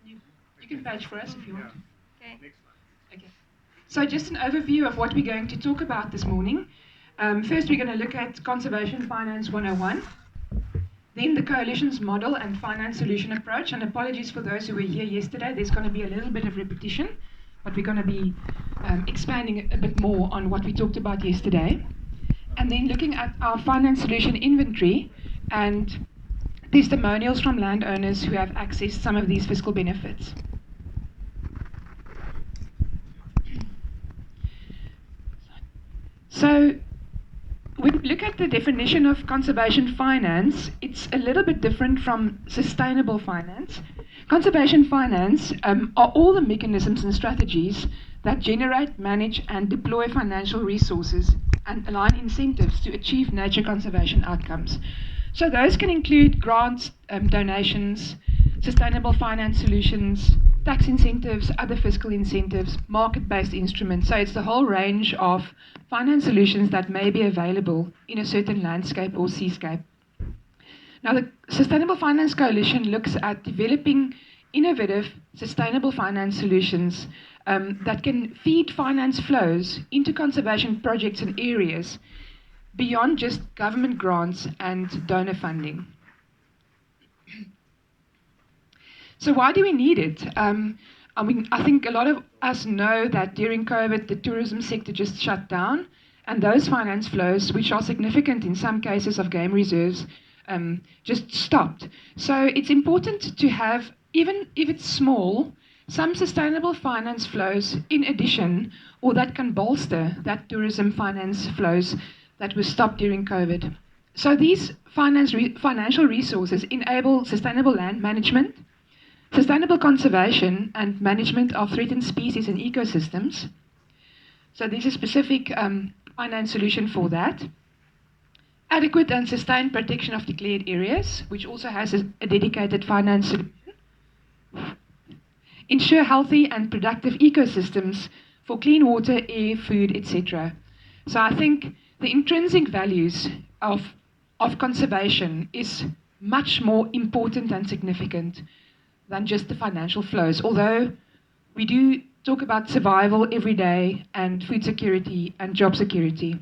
You can page for us if you want. Okay. Okay. So just an overview of what we're going to talk about this morning. First, we're going to look at Conservation Finance 101, then the Coalition's model and finance solution approach. And apologies for those who were here yesterday, there's going to be a little bit of repetition, but we're going to be expanding a bit more on what we talked about yesterday. And then looking at our finance solution inventory and testimonials from landowners who have accessed some of these fiscal benefits. So when we look at the definition of conservation finance, it's a little bit different from sustainable finance. Conservation finance are all the mechanisms and strategies that generate, manage, and deploy financial resources and align incentives to achieve nature conservation outcomes. So those can include grants, donations, sustainable finance solutions, tax incentives, other fiscal incentives, market-based instruments. So it's the whole range of finance solutions that may be available in a certain landscape or seascape. Now, the Sustainable Finance Coalition looks at developing innovative, sustainable finance solutions that can feed finance flows into conservation projects and areas beyond just government grants and donor funding. So why do we need it? I think a lot of us know that during COVID, the tourism sector just shut down, and those finance flows, which are significant in some cases of game reserves, just stopped. So it's important to have, even if it's small, some sustainable finance flows in addition, or that can bolster that tourism finance flows that were stopped during COVID. So these financial resources enable sustainable land management, sustainable conservation and management of threatened species and ecosystems. So there's a specific finance solution for that. Adequate and sustained protection of declared areas, which also has a dedicated finance solution. Ensure healthy and productive ecosystems for clean water, air, food, etc. So I think the intrinsic values of conservation is much more important and significant than just the financial flows. Although we do talk about survival every day and food security and job security,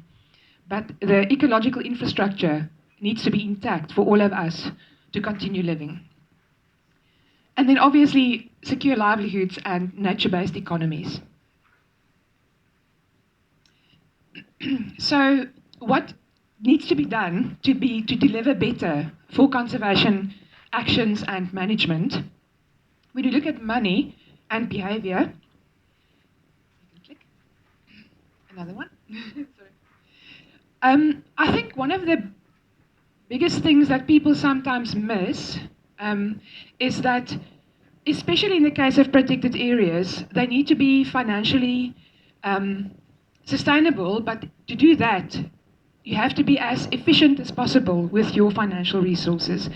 but the ecological infrastructure needs to be intact for all of us to continue living. And then obviously secure livelihoods and nature-based economies. So what needs to be done to deliver better for conservation actions and management? When you look at money and behavior, click. Another one. Sorry. I think one of the biggest things that people sometimes miss is that, especially in the case of protected areas, they need to be financially sustainable, but to do that, you have to be as efficient as possible with your financial resources.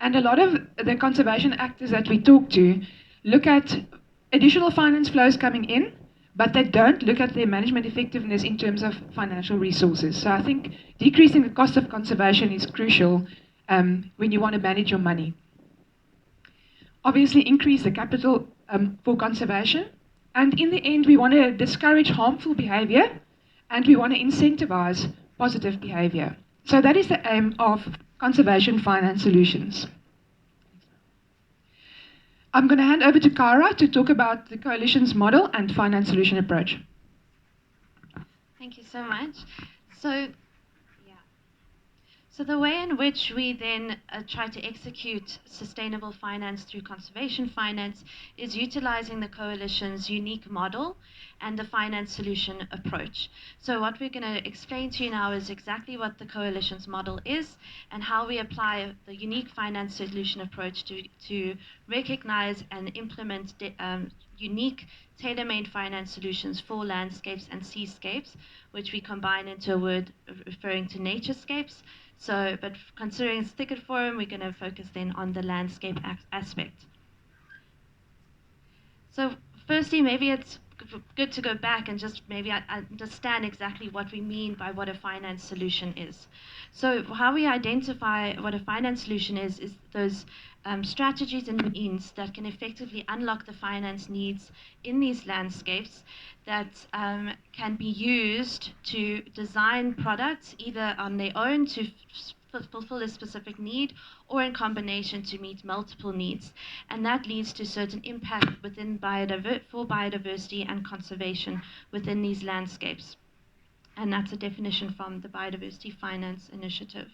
And a lot of the conservation actors that we talk to look at additional finance flows coming in, but they don't look at their management effectiveness in terms of financial resources. So I think decreasing the cost of conservation is crucial when you want to manage your money. Obviously, increase the capital for conservation. And in the end, we want to discourage harmful behavior and we want to incentivize positive behavior. So that is the aim of Conservation Finance Solutions. I'm going to hand over to Kyra to talk about the Coalition's model and finance solution approach. Thank you so much. So the way in which we then try to execute sustainable finance through conservation finance is utilizing the Coalition's unique model and the finance solution approach. So what we're going to explain to you now is exactly what the Coalition's model is and how we apply the unique finance solution approach to recognize and implement unique tailor-made finance solutions for landscapes and seascapes, which we combine into a word referring to naturescapes. So, but considering thicket forum, we're going to focus then on the landscape aspect. So firstly, maybe it's good to go back and just maybe understand exactly what we mean by what a finance solution is. So how we identify what a finance solution is those strategies and means that can effectively unlock the finance needs in these landscapes that can be used to design products either on their own to fulfill a specific need or in combination to meet multiple needs. And that leads to certain impact within for biodiversity and conservation within these landscapes. And that's a definition from the Biodiversity Finance Initiative.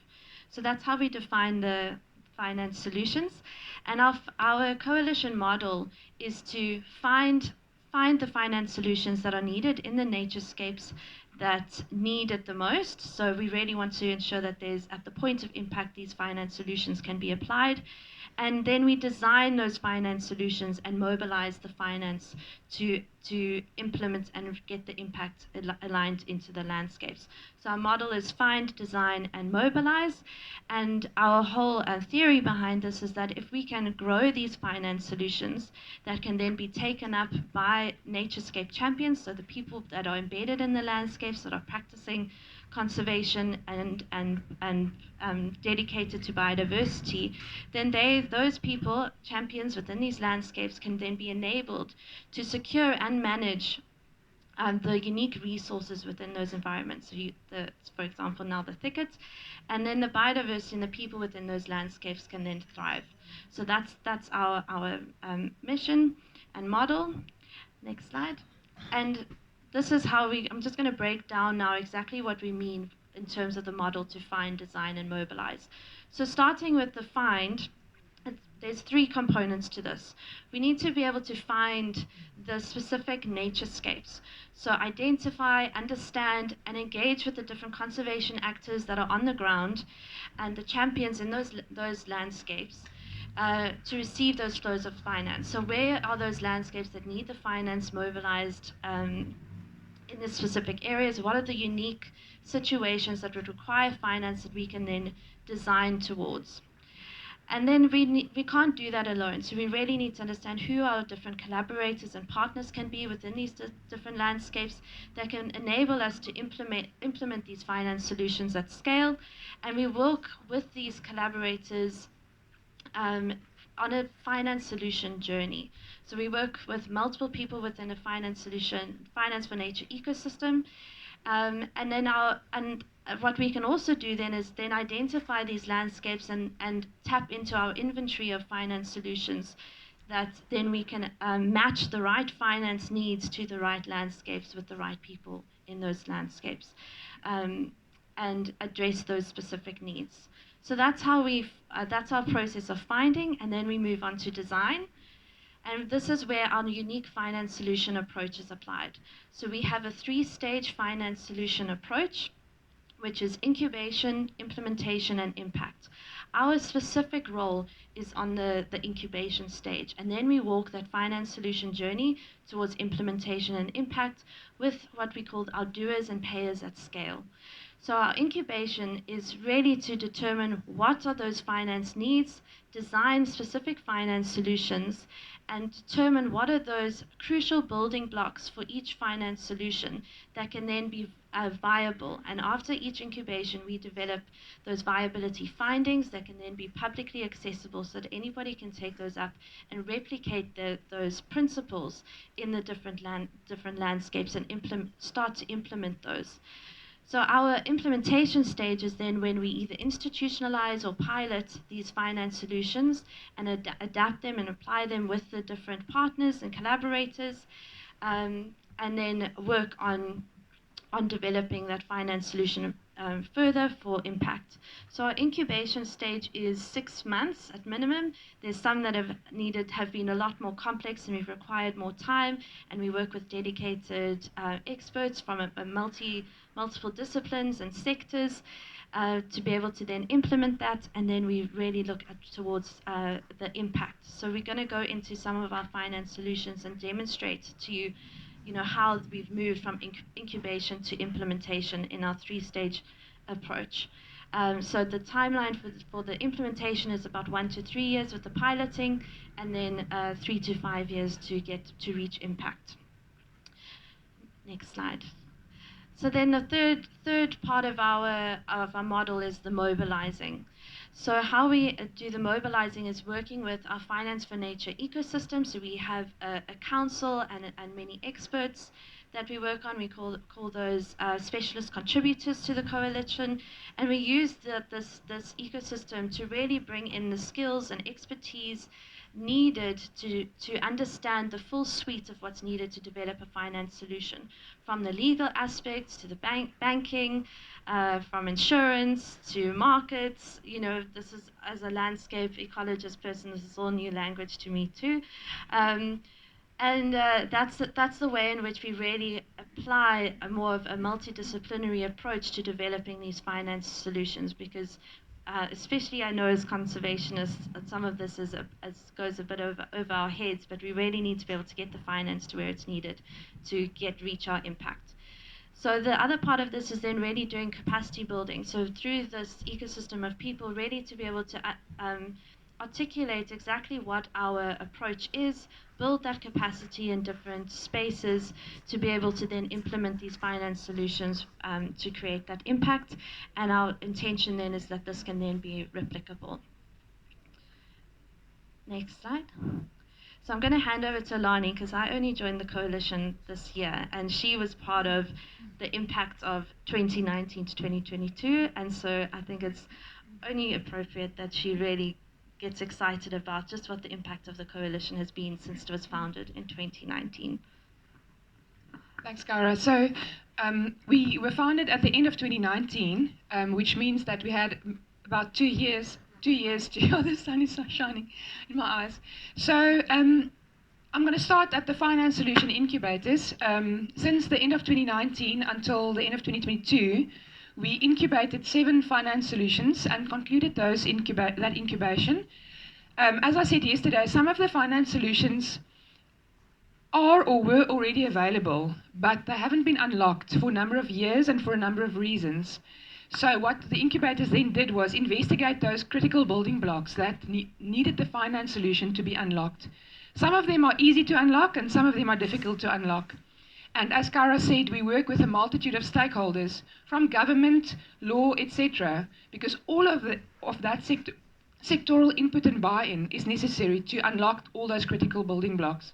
So that's how we define the finance solutions. And our coalition model is to find the finance solutions that are needed in the naturescapes that need it the most. So we really want to ensure that there's, at the point of impact, these finance solutions can be applied. And then we design those finance solutions and mobilize the finance to implement and get the impact aligned into the landscapes. So our model is find, design, and mobilize. And our whole theory behind this is that if we can grow these finance solutions that can then be taken up by naturescape champions, so the people that are embedded in the landscapes that are practicing conservation and dedicated to biodiversity, then those people, champions within these landscapes, can then be enabled to secure and manage the unique resources within those environments. So for example, now the thickets, and then the biodiversity and the people within those landscapes can then thrive. So that's our mission and model. Next slide. And this is how I'm just going to break down now exactly what we mean in terms of the model to find, design, and mobilize. So starting with the find, there's three components to this. We need to be able to find the specific naturescapes. So identify, understand, and engage with the different conservation actors that are on the ground and the champions in those landscapes to receive those flows of finance. So where are those landscapes that need the finance mobilized in the specific areas? What are the unique situations that would require finance that we can then design towards? And then we can't do that alone. So we really need to understand who our different collaborators and partners can be within these different landscapes that can enable us to implement these finance solutions at scale. And we work with these collaborators on a finance solution journey. So we work with multiple people within a finance for nature ecosystem. And then what we can also do then is then identify these landscapes and tap into our inventory of finance solutions that then we can match the right finance needs to the right landscapes with the right people in those landscapes and address those specific needs. So that's how that's our process of finding, and then we move on to design. And this is where our unique finance solution approach is applied. So we have a 3-stage finance solution approach, which is incubation, implementation, and impact. Our specific role is on the incubation stage, and then we walk that finance solution journey towards implementation and impact with what we call our doers and payers at scale. So our incubation is really to determine what are those finance needs, design specific finance solutions, and determine what are those crucial building blocks for each finance solution that can then be viable. And after each incubation, we develop those viability findings that can then be publicly accessible so that anybody can take those up and replicate those principles in the different landscapes and start to implement those. So our implementation stage is then when we either institutionalize or pilot these finance solutions and adapt them and apply them with the different partners and collaborators, and then work on developing that finance solution further for impact. So our incubation stage is 6 months at minimum. There's some that have been a lot more complex and we've required more time, and we work with dedicated experts from multiple disciplines and sectors to be able to then implement that, and then we really look towards the impact. So we're going to go into some of our finance solutions and demonstrate to you how we've moved from incubation to implementation in our 3-stage approach. So the timeline for the implementation is about 1 to 3 years with the piloting, and then 3 to 5 years to reach impact. Next slide. So then the third part of our model is the mobilizing. So how we do the mobilizing is working with our Finance for Nature ecosystem. So we have a council and many experts that we work on. We call those specialist contributors to the coalition, and we use this ecosystem to really bring in the skills and expertise needed to understand the full suite of what's needed to develop a finance solution, from the legal aspects to the banking, from insurance to markets. You know, this is, as a landscape ecologist person, this is all new language to me too. And that's the way in which we really apply a more of a multidisciplinary approach to developing these finance solutions, because especially I know as conservationists, some of this goes a bit over our heads, but we really need to be able to get the finance to where it's needed to reach our impact. So the other part of this is then really doing capacity building. So through this ecosystem of people, really to be able to articulate exactly what our approach is, build that capacity in different spaces to be able to then implement these finance solutions to create that impact. And our intention then is that this can then be replicable. Next slide. So I'm going to hand over to Ellane, because I only joined the coalition this year, and she was part of the impact of 2019 to 2022, and so I think it's only appropriate that she really gets excited about just what the impact of the coalition has been since it was founded in 2019. Thanks, Kyra. So we were founded at the end of 2019, which means that we had about 2 years to, oh, the sun is shining in my eyes. So I'm going to start at the Finance Solution Incubators. Since the end of 2019 until the end of 2022, we incubated 7 finance solutions and concluded that incubation. As I said yesterday, some of the finance solutions are or were already available, but they haven't been unlocked for a number of years and for a number of reasons. So what the incubators then did was investigate those critical building blocks that needed the finance solution to be unlocked. Some of them are easy to unlock and some of them are difficult to unlock. And as Kyra said, we work with a multitude of stakeholders, from government, law, etc., because all of that sectoral input and buy-in is necessary to unlock all those critical building blocks.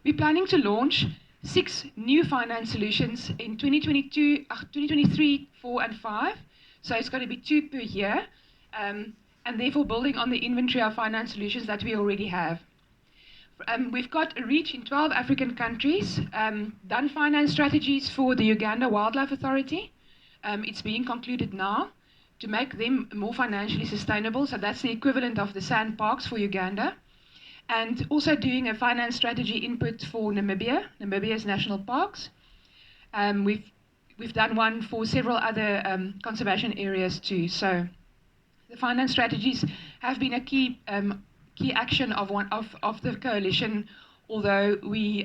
We're planning to launch 6 new finance solutions in 2023, 4 and 5. So it's going to be 2 per year, and therefore building on the inventory of finance solutions that we already have. We've got a reach in 12 African countries, done finance strategies for the Uganda Wildlife Authority. It's being concluded now to make them more financially sustainable. So that's the equivalent of the sand parks for Uganda. And also doing a finance strategy input for Namibia's national parks. We've done one for several other conservation areas too. So the finance strategies have been a key action of the coalition, although we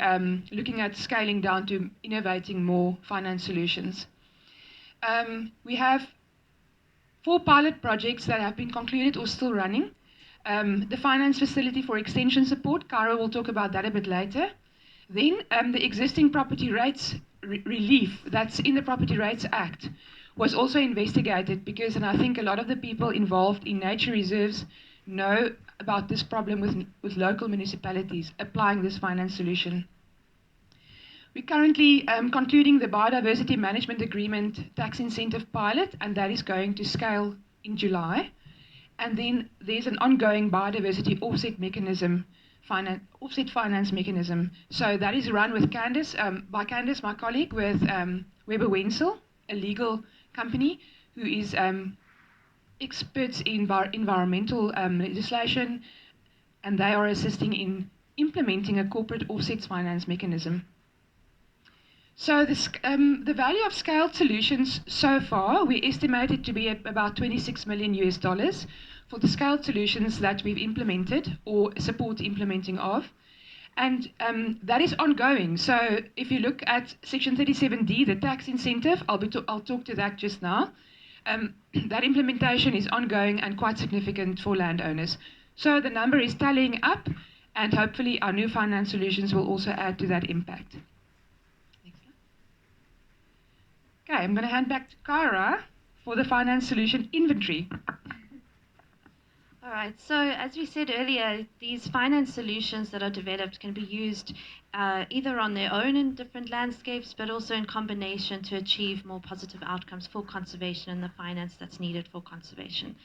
looking at scaling down to innovating more finance solutions. We have 4 pilot projects that have been concluded or still running. The finance facility for extension support, Kyra will talk about that a bit later. Then the existing property rates relief that's in the Property Rates Act was also investigated, because, and I think a lot of the people involved in nature reserves know about this problem with local municipalities applying this finance solution. We're currently concluding the Biodiversity Management Agreement tax incentive pilot, and that is going to scale in July. And then there's an ongoing biodiversity offset mechanism, offset finance mechanism. So that is run with Candice, by Candice, my colleague, with Weber Wenzel, a legal company who is experts in environmental legislation, and they are assisting in implementing a corporate offsets finance mechanism. So the value of scaled solutions so far, we estimate it to be about $26 million for the scaled solutions that we've implemented or support implementing of. And that is ongoing. So if you look at Section 37D, the tax incentive, I'll talk to that just now. That implementation is ongoing and quite significant for landowners. So the number is tallying up, and hopefully our new finance solutions will also add to that impact. Okay, I'm going to hand back to Kyra for the finance solution inventory. All right, so as we said earlier, these finance solutions that are developed can be used either on their own in different landscapes, but also in combination to achieve more positive outcomes for conservation and the finance that's needed for conservation.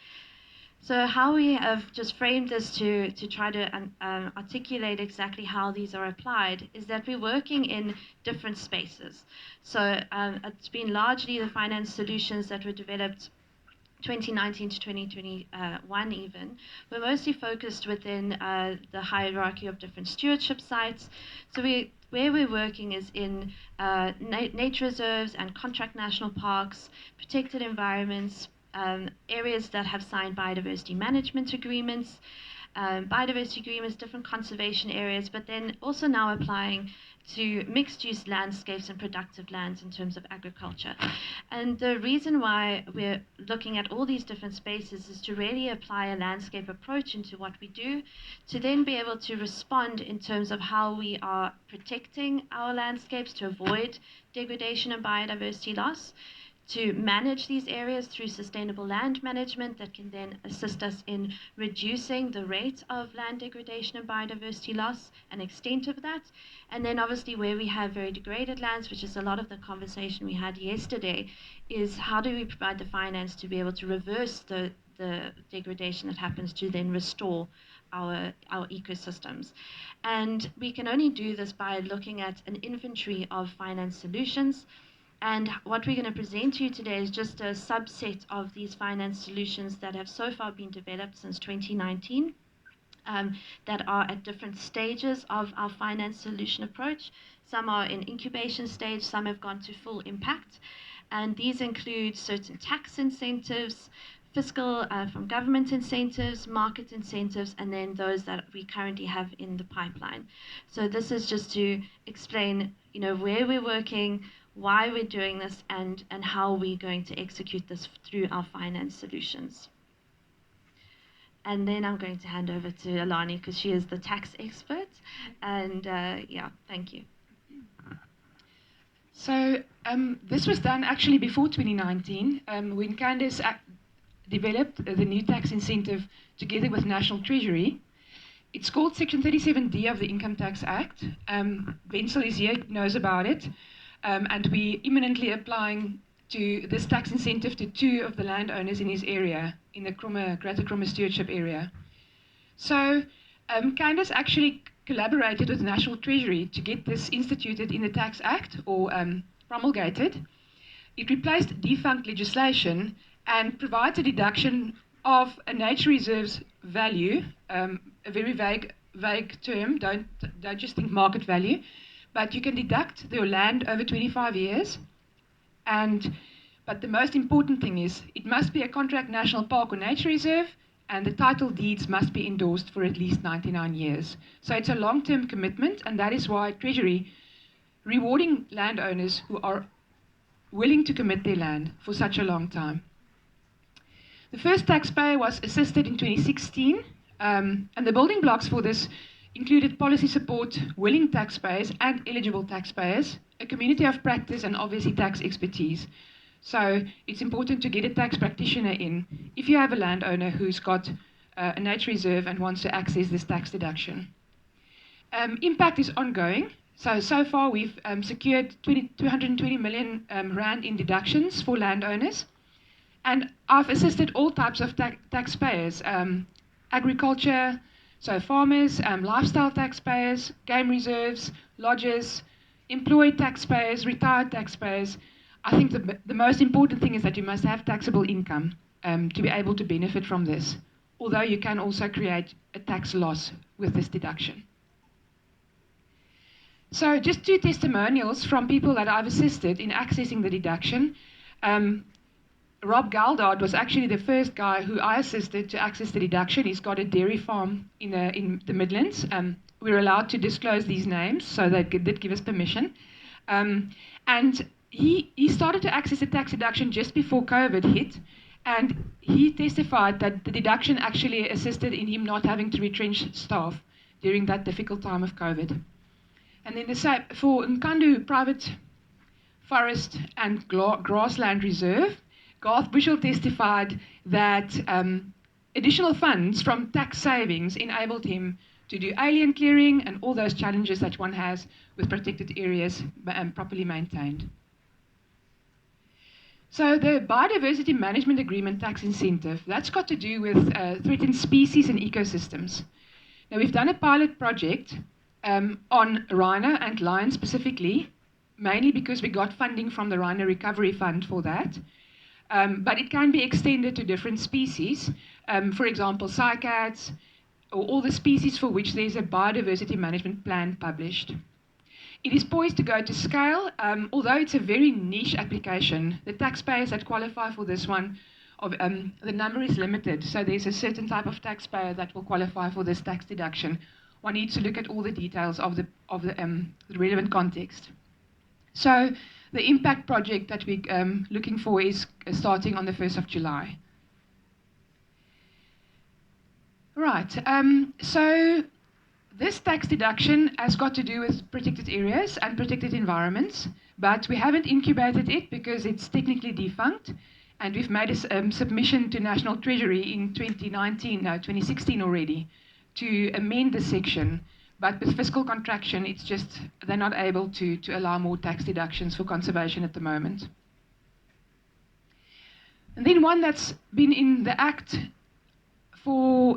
So how we have just framed this to try to articulate exactly how these are applied is that we're working in different spaces. So it's been largely the finance solutions that were developed 2019 to 2021 even, were mostly focused within the hierarchy of different stewardship sites. So where we're working is in nature reserves and contract national parks, protected environments, areas that have signed biodiversity management agreements, biodiversity agreements, different conservation areas, but then also now applying to mixed-use landscapes and productive lands in terms of agriculture. And the reason why we're looking at all these different spaces is to really apply a landscape approach into what we do, to then be able to respond in terms of how we are protecting our landscapes to avoid degradation and biodiversity loss, to manage these areas through sustainable land management that can then assist us in reducing the rate of land degradation and biodiversity loss and extent of that. And then obviously where we have very degraded lands, which is a lot of the conversation we had yesterday, is how do we provide the finance to be able to reverse the degradation that happens to then restore our ecosystems. And we can only do this by looking at an inventory of finance solutions. And what we're going to present to you today is just a subset of these finance solutions that have so far been developed since 2019, that are at different stages of our finance solution approach. Some are in incubation stage, some have gone to full impact. And these include certain tax incentives, fiscal from government incentives, market incentives, and then those that we currently have in the pipeline. So this is just to explain, where we're working, why we're doing this, and how we're going to execute this through our finance solutions. And then I'm going to hand over to Ellane because she is the tax expert. And thank you. So this was done actually before 2019 when Candice developed the new tax incentive together with National Treasury. It's called Section 37D of the Income Tax Act. Wenzel is here, knows about it. And we're imminently applying to this tax incentive to 2 of the landowners in his area, in the Greater Krumah Stewardship area. So Candice actually collaborated with National Treasury to get this instituted in the Tax Act, or promulgated. It replaced defunct legislation and provides a deduction of a nature reserve's value, a very vague term, don't just think market value, but you can deduct your land over 25 years. But the most important thing is it must be a contract national park or nature reserve, and the title deeds must be endorsed for at least 99 years. So it's a long-term commitment, and that is why Treasury rewarding landowners who are willing to commit their land for such a long time. The first taxpayer was assisted in 2016, and the building blocks for this included policy support, willing taxpayers and eligible taxpayers, a community of practice, and obviously tax expertise. So it's important to get a tax practitioner in if you have a landowner who's got a nature reserve and wants to access this tax deduction. Impact is ongoing. So far we've secured 220 million rand in deductions for landowners. And I've assisted all types of taxpayers, agriculture, so farmers, lifestyle taxpayers, game reserves, lodges, employed taxpayers, retired taxpayers. I think the most important thing is that you must have taxable income to be able to benefit from this, although you can also create a tax loss with this deduction. So just 2 testimonials from people that I've assisted in accessing the deduction. Rob Galdard was actually the first guy who I assisted to access the deduction. He's got a dairy farm in the Midlands. We're allowed to disclose these names, so they did give us permission. And he started to access the tax deduction just before COVID hit, and he testified that the deduction actually assisted in him not having to retrench staff during that difficult time of COVID. And then for Nkandu private Forest and Grassland Reserve, Garth Bushell testified that additional funds from tax savings enabled him to do alien clearing and all those challenges that one has with protected areas properly maintained. So the Biodiversity Management Agreement tax incentive, that's got to do with threatened species and ecosystems. Now we've done a pilot project on rhino and lion specifically, mainly because we got funding from the Rhino Recovery Fund for that. But it can be extended to different species, for example, cycads, or all the species for which there's a biodiversity management plan published. It is poised to go to scale, although it's a very niche application. The taxpayers that qualify for this one, the number is limited, so there's a certain type of taxpayer that will qualify for this tax deduction. One needs to look at all the details of the relevant context. So the impact project that we're looking for is starting on the 1st of July. Right, so this tax deduction has got to do with protected areas and protected environments, but we haven't incubated it because it's technically defunct, and we've made a submission to National Treasury in 2016 already to amend the section, but with fiscal contraction, it's just they're not able to allow more tax deductions for conservation at the moment. And then one that's been in the Act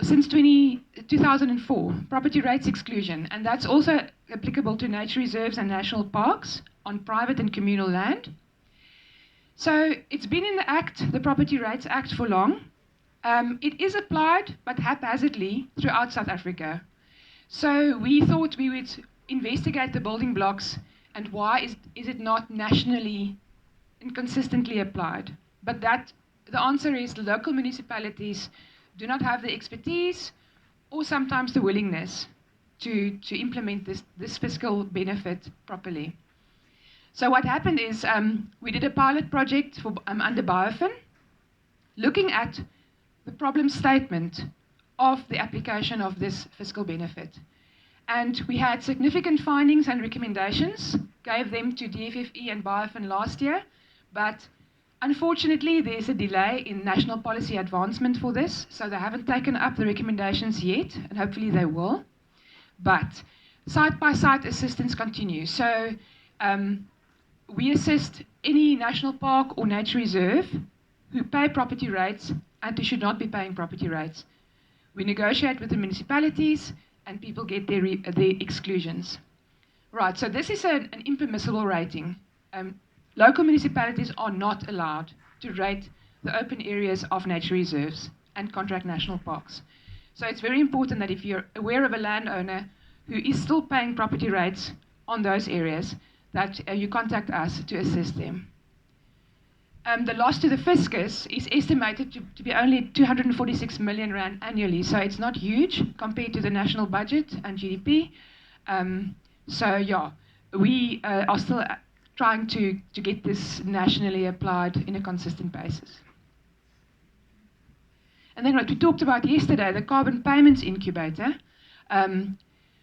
since 2004, property rights exclusion, and that's also applicable to nature reserves and national parks on private and communal land. So it's been in the Act, the Property Rights Act, for long. It is applied, but haphazardly throughout South Africa. So we thought we would investigate the building blocks and why is it not nationally and consistently applied. But the answer is local municipalities do not have the expertise or sometimes the willingness to implement this fiscal benefit properly. So what happened is we did a pilot project under BioFin, looking at the problem statement of the application of this fiscal benefit. And we had significant findings and recommendations, gave them to DFFE and BioFin last year, but unfortunately, there's a delay in national policy advancement for this, so they haven't taken up the recommendations yet, and hopefully they will. But site-by-site assistance continues. So we assist any national park or nature reserve who pay property rates and who should not be paying property rates. We negotiate with the municipalities, and people get their exclusions. Right, so this is an impermissible rating. Local municipalities are not allowed to rate the open areas of nature reserves and contract national parks. So it's very important that if you're aware of a landowner who is still paying property rates on those areas, that you contact us to assist them. The loss to the fiscus is estimated to be only 246 million rand annually, so it's not huge compared to the national budget and GDP. So yeah, we are still trying to get this nationally applied in a consistent basis. And then what we talked about yesterday, the carbon payments incubator.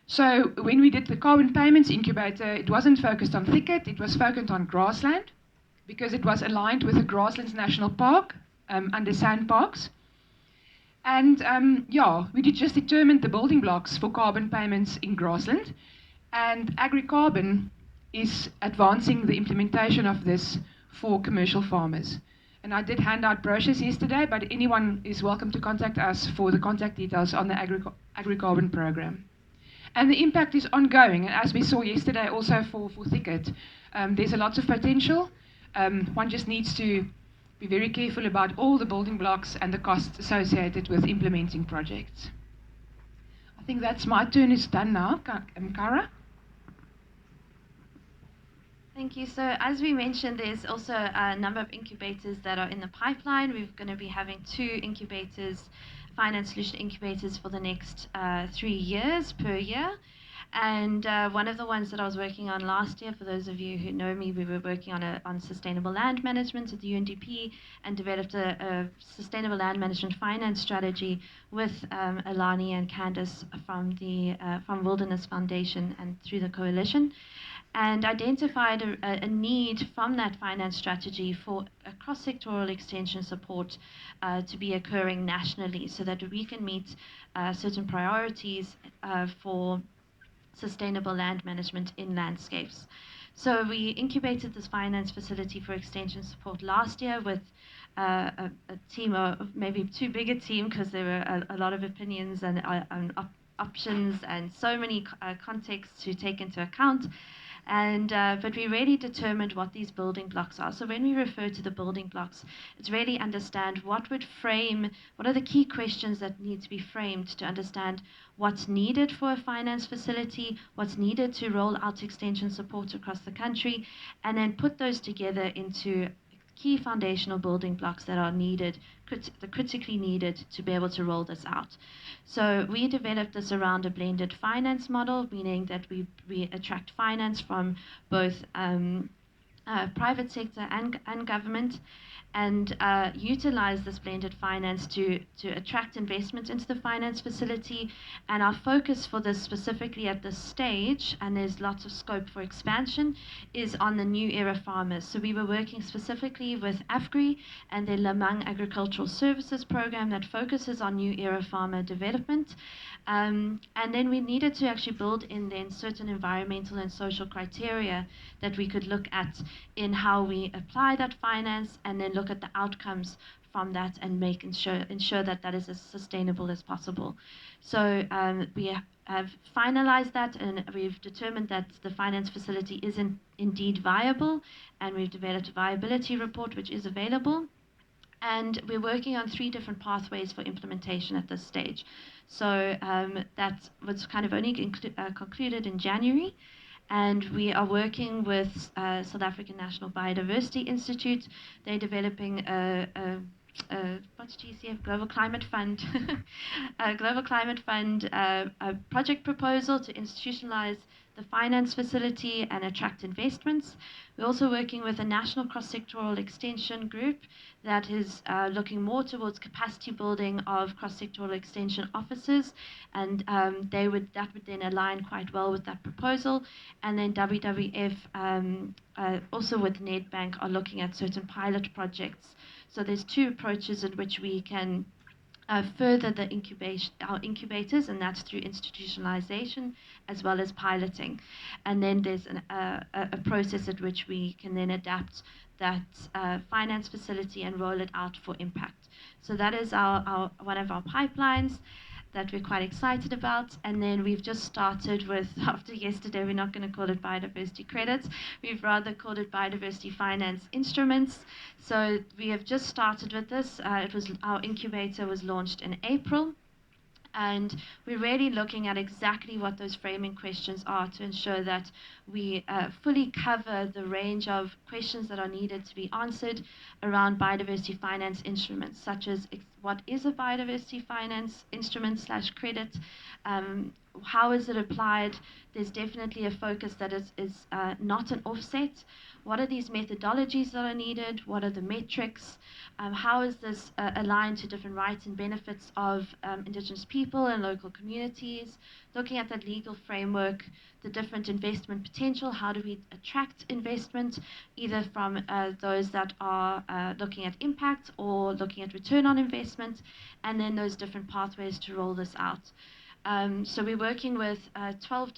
So when we did the carbon payments incubator, it wasn't focused on thicket, it was focused on grassland, because it was aligned with the Grasslands National Park under sandparks. And yeah, we just determined the building blocks for carbon payments in grassland, and AgriCarbon is advancing the implementation of this for commercial farmers. And I did hand out brochures yesterday, but anyone is welcome to contact us for the contact details on the AgriCarbon program. And the impact is ongoing, and as we saw yesterday also for thicket, there's a lot of potential. One just needs to be very careful about all the building blocks and the costs associated with implementing projects. I think that's my turn is done now. Kyra? Thank you. So as we mentioned, there's also a number of incubators that are in the pipeline. We're going to be having 2 incubators, finance solution incubators, for the next 3 years per year. And one of the ones that I was working on last year, for those of you who know me, we were working on sustainable land management at the UNDP and developed a sustainable land management finance strategy with Ellane and Candace from Wilderness Foundation and through the coalition. and identified a need from that finance strategy for a cross-sectoral extension support to be occurring nationally so that we can meet certain priorities for sustainable land management in landscapes. So we incubated this finance facility for extension support last year with a team, of maybe too big a team because there were a lot of opinions and options and so many contexts to take into account. But we really determined what these building blocks are. So when we refer to the building blocks, it's really understand what are the key questions that need to be framed to understand what's needed for a finance facility, what's needed to roll out extension support across the country, and then put those together into key foundational building blocks that are needed, critically needed to be able to roll this out. So we developed this around a blended finance model, meaning that we attract finance from both private sector and government, and utilize this blended finance to attract investment into the finance facility. And our focus for this specifically at this stage, and there's lots of scope for expansion, is on the new era farmers. So we were working specifically with AFGRI and the Lamang Agricultural Services program that focuses on new era farmer development. And then we needed to actually build in then certain environmental and social criteria that we could look at in how we apply that finance, and then look at the outcomes from that and ensure that that is as sustainable as possible. So we have finalized that, and we've determined that the finance facility is indeed viable, and we've developed a viability report which is available. And we're working on 3 different pathways for implementation at this stage. So that was kind of only concluded in January. And we are working with South African National Biodiversity Institute. They're developing what's GCF? Global Climate Fund. Global Climate Fund a project proposal to institutionalize the finance facility and attract investments. We're also working with a national cross-sectoral extension group that is looking more towards capacity building of cross-sectoral extension officers, and that would then align quite well with that proposal. And then WWF, also with Nedbank, are looking at certain pilot projects. So there's 2 approaches in which we can further our incubators, and that's through institutionalization as well as piloting. And then there's a process at which we can then adapt that finance facility and roll it out for impact. So that is our one of our pipelines that we're quite excited about. And then we've just started with, after yesterday, we're not going to call it biodiversity credits, we've rather called it biodiversity finance instruments. So we have just started with this. Our incubator was launched in April. And we're really looking at exactly what those framing questions are to ensure that we fully cover the range of questions that are needed to be answered around biodiversity finance instruments, such as what is a biodiversity finance instrument / credit, how is it applied. There's definitely a focus that is not an offset. What are these methodologies that are needed? What are the metrics? How is this aligned to different rights and benefits of Indigenous people and local communities? Looking at that legal framework, the different investment potential, how do we attract investment, either from those that are looking at impact or looking at return on investment, and then those different pathways to roll this out. So we're working with 12